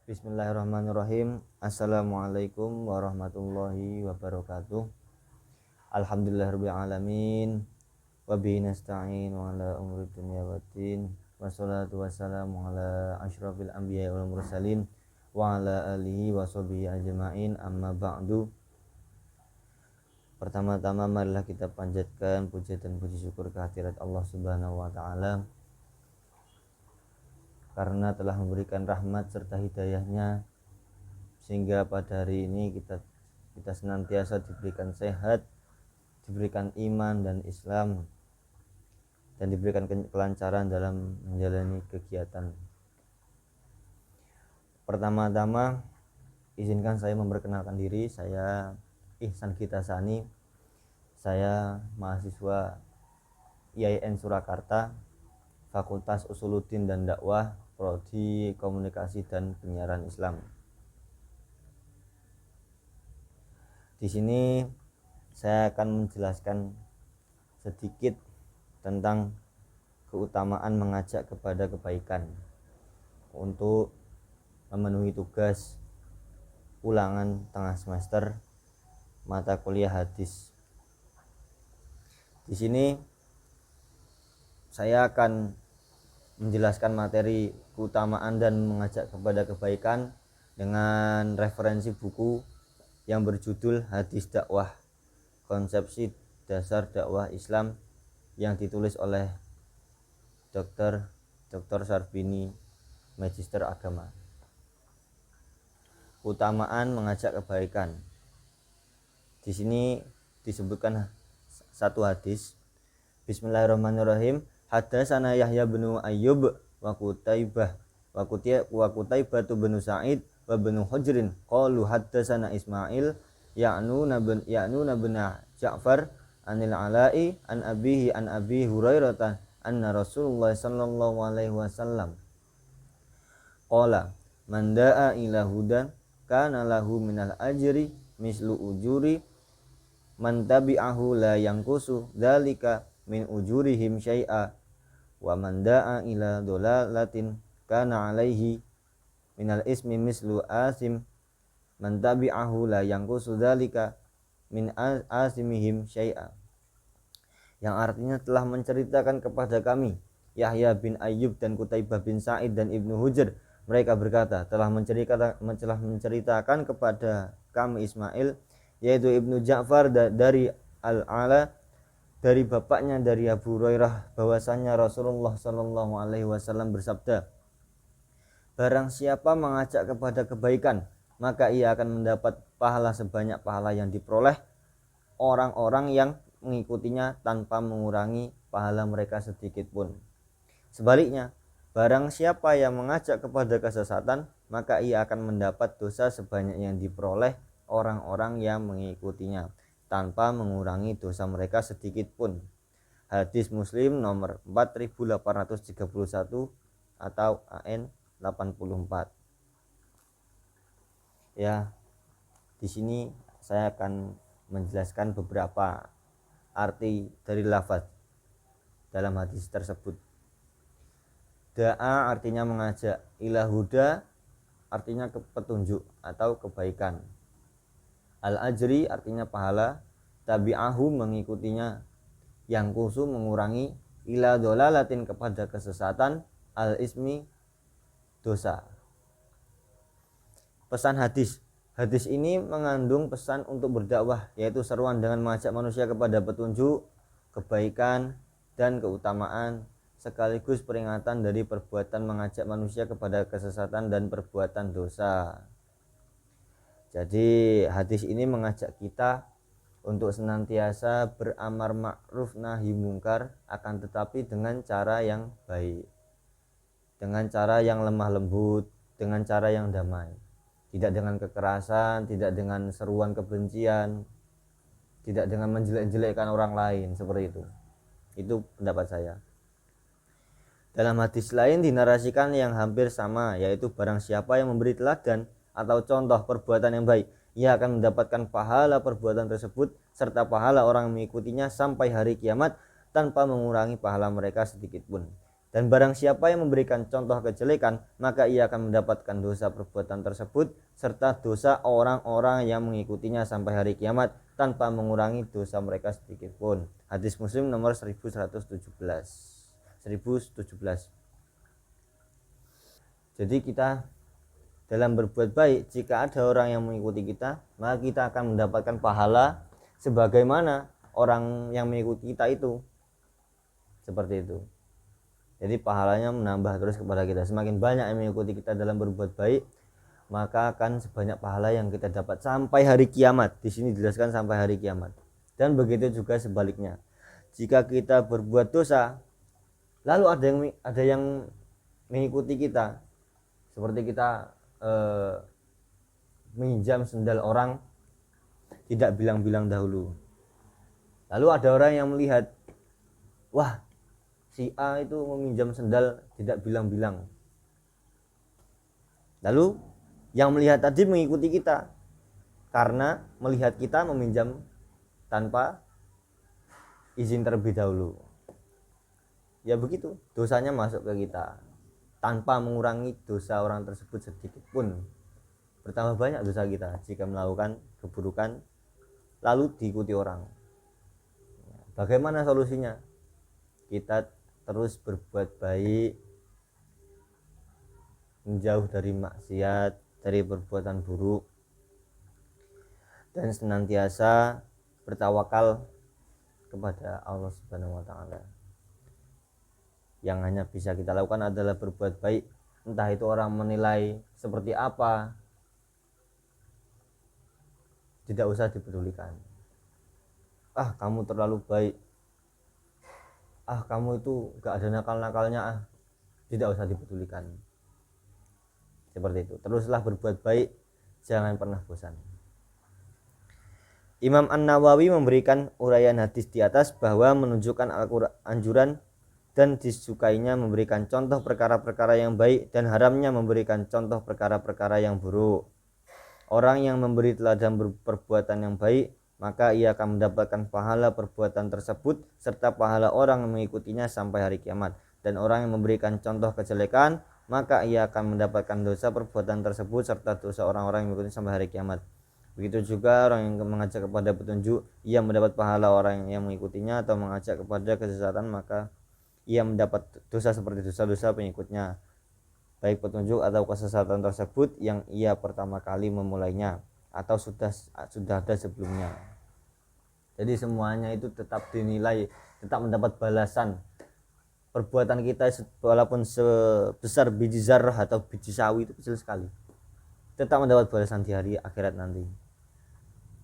Bismillahirrahmanirrahim. Assalamualaikum warahmatullahi wabarakatuh. Alhamdulillahirabbil alamin. Wa bihi nasta'in wa ala umuri dunya waddin. Wassalatu wassalamu ala asyrafil anbiya'i wal mursalin wa ala alihi wa sahbihi ajma'in. Amma ba'du. Pertama-tama marilah kita panjatkan puji dan puji syukur kehadirat Allah Subhanahu wa taala karena telah memberikan rahmat serta hidayahnya sehingga pada hari ini kita senantiasa diberikan sehat, diberikan iman dan Islam, dan diberikan kelancaran dalam menjalani kegiatan. Pertama-tama izinkan saya memperkenalkan diri. Saya Ihsan Gita Sani. Saya mahasiswa IAIN Surakarta, Fakultas Usuluddin dan Dakwah, Prodi Komunikasi dan Penyiaran Islam. Di sini saya akan menjelaskan sedikit tentang keutamaan mengajak kepada kebaikan untuk memenuhi tugas ulangan tengah semester mata kuliah hadis. Di sini saya akan menjelaskan materi keutamaan dan mengajak kepada kebaikan dengan referensi buku yang berjudul Hadis Dakwah, Konsepsi Dasar Dakwah Islam yang ditulis oleh Dr. Sarbini, Magister Agama. Keutamaan mengajak kebaikan. Di sini disebutkan satu hadis. Bismillahirrahmanirrahim. Hadatsana Yahya bin Ayyub wa Qutaibah bin Sa'id wa bin Hujrin qalu hadatsana Ismail ya'nuna bin Ja'far anil Ala'i an abihi an Abi Hurairah anna Rasulullah sallallahu alaihi wasallam qala man da'a ila hudan kana lahu minal ajri mislu ujuri man tabi'ahu la yanqusu dzalika min ujurihim syai'a wa man da'a ila dolalatin kana alaihi minal ismi mislu asim man tabi'ahu la yanqusu dzalika min asimihim syai'a, yang artinya telah menceritakan kepada kami Yahya bin Ayyub dan Qutaibah bin Sa'id dan Ibnu Hujr, mereka berkata telah menceritakan kepada kami Ismail yaitu Ibnu Ja'far dari Al-Ala dari bapaknya dari Abu Hurairah bahwasanya Rasulullah sallallahu alaihi wasallam bersabda, barang siapa mengajak kepada kebaikan maka ia akan mendapat pahala sebanyak pahala yang diperoleh orang-orang yang mengikutinya tanpa mengurangi pahala mereka sedikit pun. Sebaliknya, barang siapa yang mengajak kepada kesesatan maka ia akan mendapat dosa sebanyak yang diperoleh orang-orang yang mengikutinya tanpa mengurangi dosa mereka sedikit pun. Hadis Muslim nomor 4831 atau AN 84. Ya, di sini saya akan menjelaskan beberapa arti dari lafaz dalam hadis tersebut. Da'a artinya mengajak, ila huda artinya petunjuk atau kebaikan. Al-ajri artinya pahala, tabi'ahu mengikutinya, yang kusu mengurangi, ila dolalatin kepada kesesatan, al-ismi dosa. Pesan hadis. Hadis ini mengandung pesan untuk berdakwah, yaitu seruan dengan mengajak manusia kepada petunjuk, kebaikan, dan keutamaan, sekaligus peringatan dari perbuatan mengajak manusia kepada kesesatan dan perbuatan dosa. Jadi hadis ini mengajak kita untuk senantiasa beramar ma'ruf nahi mungkar, akan tetapi dengan cara yang baik, dengan cara yang lemah lembut, dengan cara yang damai, tidak dengan kekerasan, tidak dengan seruan kebencian, tidak dengan menjelek-jelekkan orang lain, seperti itu. Itu pendapat saya. Dalam hadis lain dinarasikan yang hampir sama, yaitu barang siapa yang memberi teladan atau contoh perbuatan yang baik, ia akan mendapatkan pahala perbuatan tersebut serta pahala orang mengikutinya sampai hari kiamat tanpa mengurangi pahala mereka sedikit pun. Dan barang siapa yang memberikan contoh kejelekan, maka ia akan mendapatkan dosa perbuatan tersebut serta dosa orang-orang yang mengikutinya sampai hari kiamat tanpa mengurangi dosa mereka sedikit pun. Hadis Muslim nomor 1117. Jadi kita dalam berbuat baik, jika ada orang yang mengikuti kita, maka kita akan mendapatkan pahala sebagaimana orang yang mengikuti kita itu. Seperti itu. Jadi pahalanya menambah terus kepada kita. Semakin banyak yang mengikuti kita dalam berbuat baik, maka akan sebanyak pahala yang kita dapat sampai hari kiamat. Di sini dijelaskan sampai hari kiamat. Dan begitu juga sebaliknya. Jika kita berbuat dosa, lalu ada yang mengikuti kita, seperti kita meminjam sendal orang tidak bilang-bilang dahulu. Lalu ada orang yang melihat, wah, si A itu meminjam sendal tidak bilang-bilang. Lalu yang melihat tadi mengikuti kita karena melihat kita meminjam tanpa izin terlebih dahulu. Ya begitu, dosanya masuk ke kita tanpa mengurangi dosa orang tersebut sedikit pun. Bertambah banyak dosa kita jika melakukan keburukan lalu diikuti orang. Bagaimana solusinya? Kita terus berbuat baik, menjauh dari maksiat, dari perbuatan buruk, dan senantiasa bertawakal kepada Allah Subhanahu wa taala. Yang hanya bisa kita lakukan adalah berbuat baik, entah itu orang menilai seperti apa, tidak usah dipedulikan. Ah, kamu terlalu baik, ah kamu itu gak ada nakal-nakalnya, ah, tidak usah dipedulikan. Seperti itu, teruslah berbuat baik, jangan pernah bosan. Imam An-Nawawi memberikan uraian hadis di atas bahwa menunjukkan anjuran dan disukainya memberikan contoh perkara-perkara yang baik dan haramnya memberikan contoh perkara-perkara yang buruk. Orang yang memberi teladan perbuatan yang baik, maka ia akan mendapatkan pahala perbuatan tersebut serta pahala orang yang mengikutinya sampai hari kiamat. Dan orang yang memberikan contoh kejelekan, maka ia akan mendapatkan dosa perbuatan tersebut serta dosa orang-orang yang mengikutinya sampai hari kiamat. Begitu juga orang yang mengajak kepada petunjuk, ia mendapat pahala orang yang mengikutinya, atau mengajak kepada kesesatan, maka ia mendapat dosa seperti dosa-dosa pengikutnya, baik petunjuk atau kesesatan tersebut yang ia pertama kali memulainya atau sudah ada sebelumnya. Jadi semuanya itu tetap dinilai, tetap mendapat balasan. Perbuatan kita walaupun sebesar biji zarah atau biji sawi itu kecil sekali, tetap mendapat balasan di hari akhirat nanti,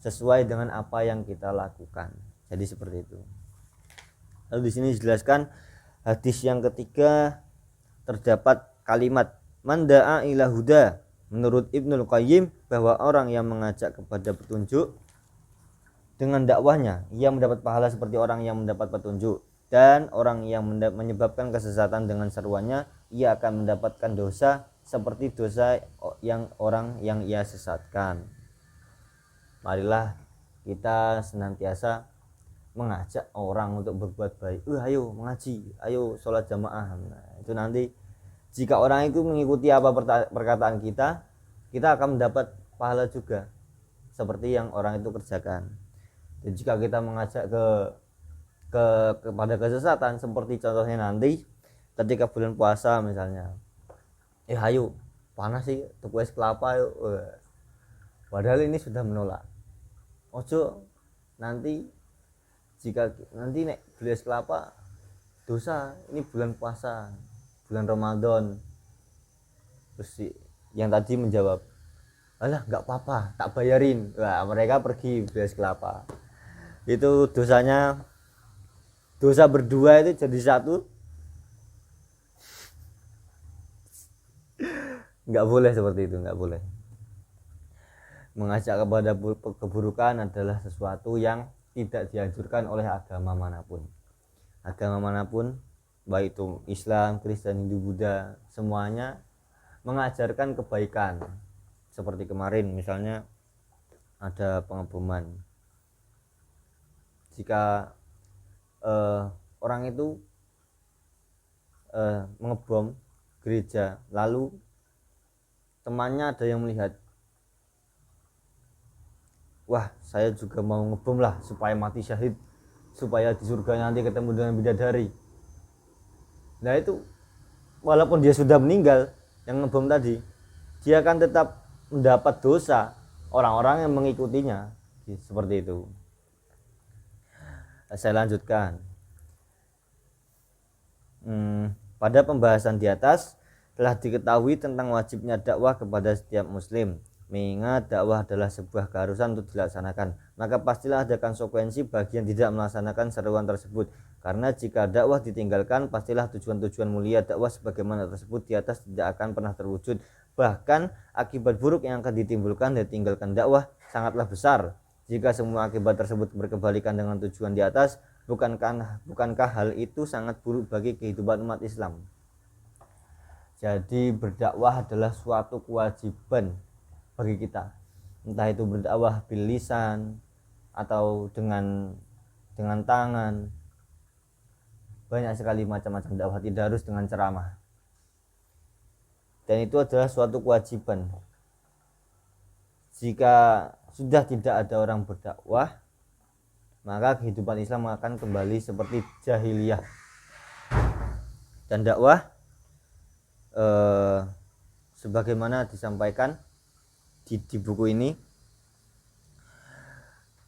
sesuai dengan apa yang kita lakukan. Jadi seperti itu. Lalu di sini dijelaskan hadis yang ketiga terdapat kalimat man da'a ila huda. Menurut Ibnul Qayyim bahwa orang yang mengajak kepada petunjuk dengan dakwahnya ia mendapat pahala seperti orang yang mendapat petunjuk, dan orang yang menyebabkan kesesatan dengan seruannya ia akan mendapatkan dosa seperti dosa yang orang yang ia sesatkan. Marilah kita senantiasa mengajak orang untuk berbuat baik. Ayo mengaji, ayo sholat jamaah. Nah, itu nanti jika orang itu mengikuti apa perkataan kita, kita akan mendapat pahala juga seperti yang orang itu kerjakan. Dan jika kita mengajak kepada kesesatan, seperti contohnya nanti ketika bulan puasa misalnya, ayo panas sih tuku es kelapa yuk. Padahal ini sudah menolak. Ojo nanti jika nanti nek beli es kelapa dosa, ini bulan puasa, bulan Ramadan. Terus yang tadi menjawab, alah nggak apa-apa, tak bayarin. Wah, mereka pergi beli es kelapa. Itu dosanya, dosa berdua itu jadi satu. Nggak boleh seperti itu, nggak boleh. Mengajak kepada keburukan adalah sesuatu yang tidak dianjurkan oleh agama manapun. Agama manapun, baik itu Islam, Kristen, Hindu, Buddha, semuanya mengajarkan kebaikan. Seperti kemarin misalnya ada pengeboman, jika orang itu mengebom gereja, lalu temannya ada yang melihat, wah saya juga mau ngebom lah supaya mati syahid, supaya di surga nanti ketemu dengan bidadari. Nah itu walaupun dia sudah meninggal yang ngebom tadi, dia akan tetap mendapat dosa orang-orang yang mengikutinya. Seperti itu. Saya lanjutkan. Pada pembahasan di atas telah diketahui tentang wajibnya dakwah kepada setiap muslim. Mengingat dakwah adalah sebuah keharusan untuk dilaksanakan, maka pastilah ada konsekuensi bagi yang tidak melaksanakan seruan tersebut. Karena jika dakwah ditinggalkan, pastilah tujuan-tujuan mulia dakwah sebagaimana tersebut di atas tidak akan pernah terwujud. Bahkan akibat buruk yang akan ditimbulkan dari tinggalkan dakwah sangatlah besar. Jika semua akibat tersebut berkebalikan dengan tujuan di atas, bukankah hal itu sangat buruk bagi kehidupan umat Islam? Jadi berdakwah adalah suatu kewajiban bagi kita, entah itu berdakwah bil lisan atau dengan tangan. Banyak sekali macam-macam dakwah, tidak harus dengan ceramah. Dan itu adalah suatu kewajiban. Jika sudah tidak ada orang berdakwah, maka kehidupan Islam akan kembali seperti jahiliyah. Dan dakwah sebagaimana disampaikan di buku ini,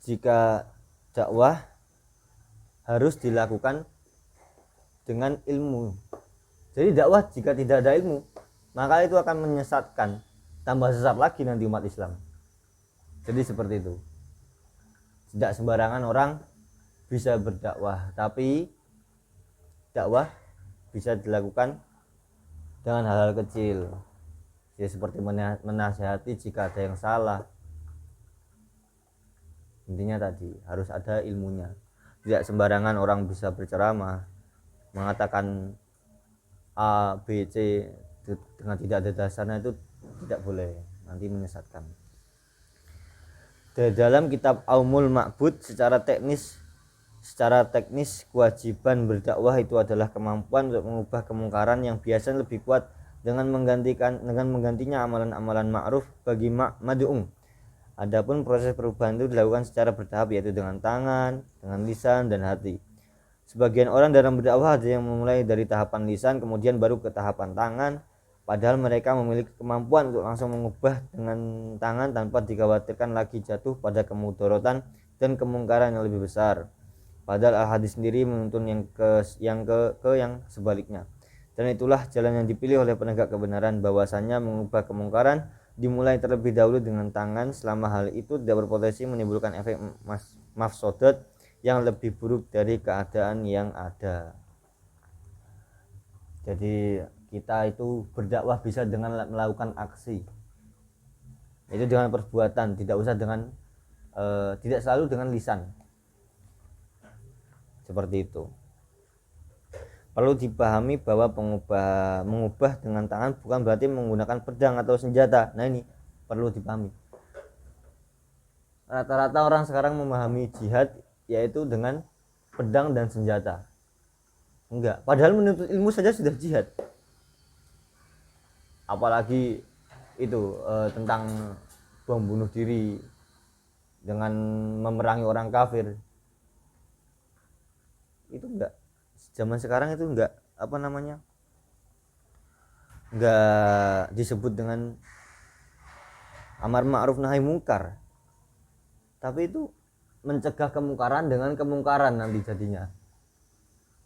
jika dakwah harus dilakukan dengan ilmu. Jadi dakwah jika tidak ada ilmu, maka itu akan menyesatkan, tambah sesat lagi nanti umat Islam. Jadi seperti itu. Tidak sembarangan orang bisa berdakwah, tapi dakwah bisa dilakukan dengan hal-hal kecil, ya seperti menasihati jika ada yang salah. Intinya tadi harus ada ilmunya. Tidak sembarangan orang bisa berceramah mengatakan A, B, C dengan tidak ada dasarnya, itu tidak boleh, nanti menyesatkan. Di dalam kitab Aumul Ma'bud, secara teknis kewajiban berdakwah itu adalah kemampuan untuk mengubah kemungkaran yang biasanya lebih kuat dengan menggantinya amalan-amalan ma'ruf bagi mad'u. Adapun proses perubahan itu dilakukan secara bertahap, yaitu dengan tangan, dengan lisan dan hati. Sebagian orang dalam berdakwah ada yang memulai dari tahapan lisan kemudian baru ke tahapan tangan, padahal mereka memiliki kemampuan untuk langsung mengubah dengan tangan tanpa dikhawatirkan lagi jatuh pada kemudorotan dan kemungkaran yang lebih besar. Padahal al-hadis sendiri menuntun yang sebaliknya. Dan itulah jalan yang dipilih oleh penegak kebenaran, bahwasanya mengubah kemungkaran dimulai terlebih dahulu dengan tangan, selama hal itu tidak berpotensi menimbulkan efek mafsadat yang lebih buruk dari keadaan yang ada. Jadi kita itu berdakwah bisa dengan melakukan aksi, itu dengan perbuatan, tidak usah dengan tidak selalu dengan lisan. Seperti itu. Perlu dipahami bahwa mengubah dengan tangan bukan berarti menggunakan pedang atau senjata. Nah ini perlu dipahami. Rata-rata orang sekarang memahami jihad yaitu dengan pedang dan senjata. Enggak, padahal menuntut ilmu saja sudah jihad. Apalagi itu tentang bom bunuh diri dengan memerangi orang kafir. Itu enggak, zaman sekarang itu enggak enggak disebut dengan amar ma'ruf nahi mungkar, tapi itu mencegah kemungkaran dengan kemungkaran nanti jadinya.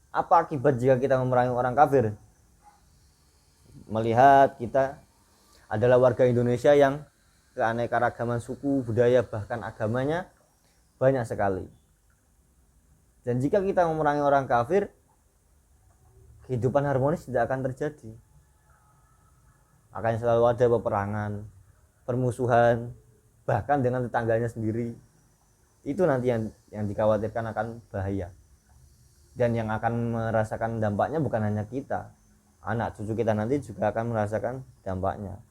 Apa akibat jika kita memerangi orang kafir? Melihat kita adalah warga Indonesia yang keanekaragaman suku, budaya, bahkan agamanya banyak sekali. Dan jika kita memerangi orang kafir, kehidupan harmonis tidak akan terjadi. Akan selalu ada peperangan, permusuhan, bahkan dengan tetangganya sendiri. Itu nanti yang dikhawatirkan akan bahaya. Dan yang akan merasakan dampaknya bukan hanya kita, anak cucu kita nanti juga akan merasakan dampaknya.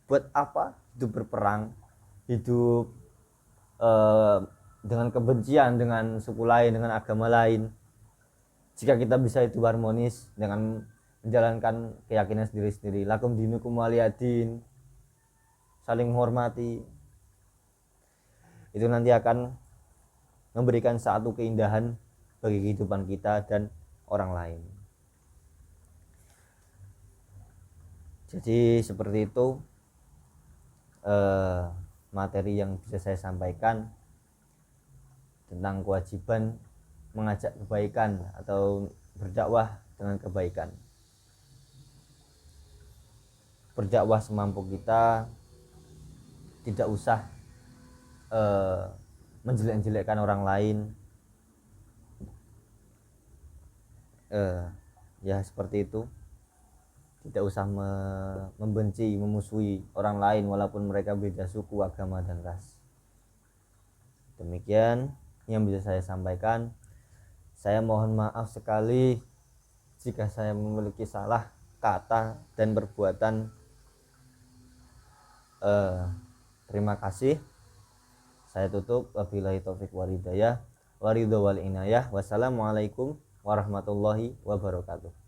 Buat apa hidup berperang, hidup dengan kebencian dengan suku lain, dengan agama lain? Jika kita bisa itu harmonis dengan menjalankan keyakinan sendiri-sendiri, lakum dinukum waliyadin, saling menghormati, itu nanti akan memberikan satu keindahan bagi kehidupan kita dan orang lain. Jadi seperti itu materi yang bisa saya sampaikan tentang kewajiban mengajak kebaikan atau berdakwah dengan kebaikan. Berdakwah semampu kita, tidak usah menjelek-jelekkan orang lain, ya seperti itu. Tidak usah membenci, memusuhi orang lain walaupun mereka beda suku, agama, dan ras. Demikian yang bisa saya sampaikan. Saya mohon maaf sekali jika saya memiliki salah kata dan perbuatan. Terima kasih. Saya tutup. Wabillahi taufik wal hidayah, waridho wal inayah. Wassalamualaikum warahmatullahi wabarakatuh.